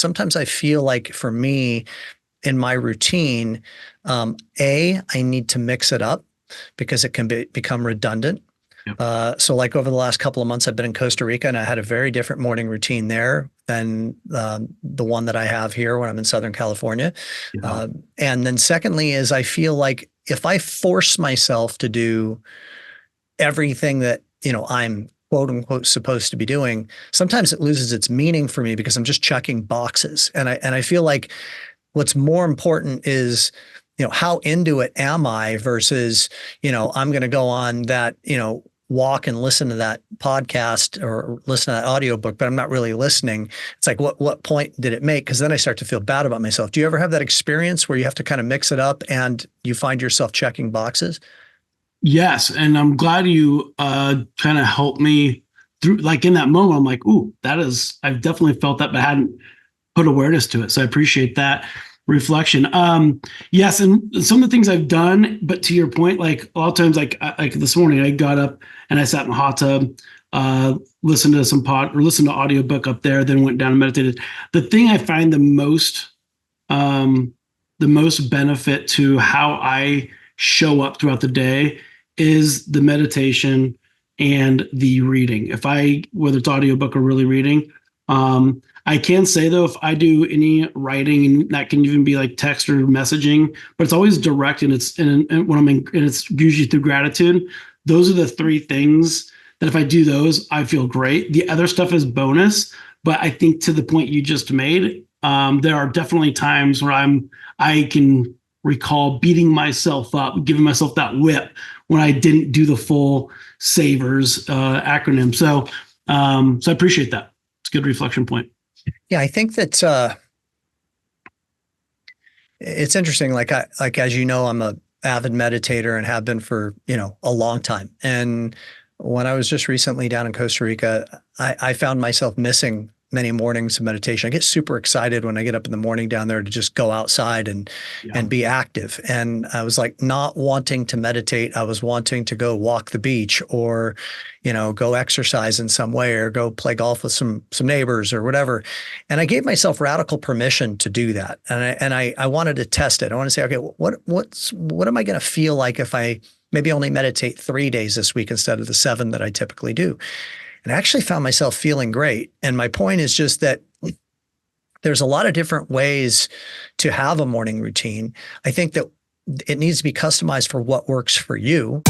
sometimes I feel like for me in my routine, I need to mix it up because it can become redundant. Yep. So like over the last couple of months, I've been in Costa Rica and I had a very different morning routine there than the one that I have here when I'm in Southern California. Yeah. And then secondly is I feel like if I force myself to do everything that, I'm quote unquote supposed to be doing, sometimes it loses its meaning for me because I'm just checking boxes. And I feel like what's more important is, how into it am I versus, I'm going to go on that, walk and listen to that podcast or listen to that audiobook, but I'm not really listening. It's like, what point did it make? Because then I start to feel bad about myself. Do you ever have that experience where you have to kind of mix it up and you find yourself checking boxes? Yes. And I'm glad you kind of helped me through, like in that moment, I'm like, ooh, I've definitely felt that, but I hadn't put awareness to it. So I appreciate that reflection. Yes. And some of the things I've done, but to your point, like a lot of times, like this morning, I got up and I sat in the hot tub, listened to listened to audiobook up there, then went down and meditated. The thing I find the most benefit to how I show up throughout the day is the meditation and the reading. Whether it's audiobook or really reading, I can say though, if I do any writing, and that can even be like text or messaging, but it's always direct and it's usually through gratitude. Those are the three things that if I do those, I feel great. The other stuff is bonus, but I think to the point you just made, there are definitely times where I can recall beating myself up, giving myself that whip when I didn't do the full SAVERS acronym. So I appreciate that. It's a good reflection point. Yeah, I think that it's interesting. Like as you know, I'm a avid meditator and have been for, a long time. And when I was just recently down in Costa Rica, I found myself missing many mornings of meditation. I get super excited when I get up in the morning down there to just go outside and be active. And I was like not wanting to meditate. I was wanting to go walk the beach or, go exercise in some way or go play golf with some neighbors or whatever. And I gave myself radical permission to do that. And I wanted to test it. I want to say, okay, what am I going to feel like if I maybe only meditate 3 days this week instead of the 7 that I typically do? And I actually found myself feeling great. And my point is just that there's a lot of different ways to have a morning routine. I think that it needs to be customized for what works for you.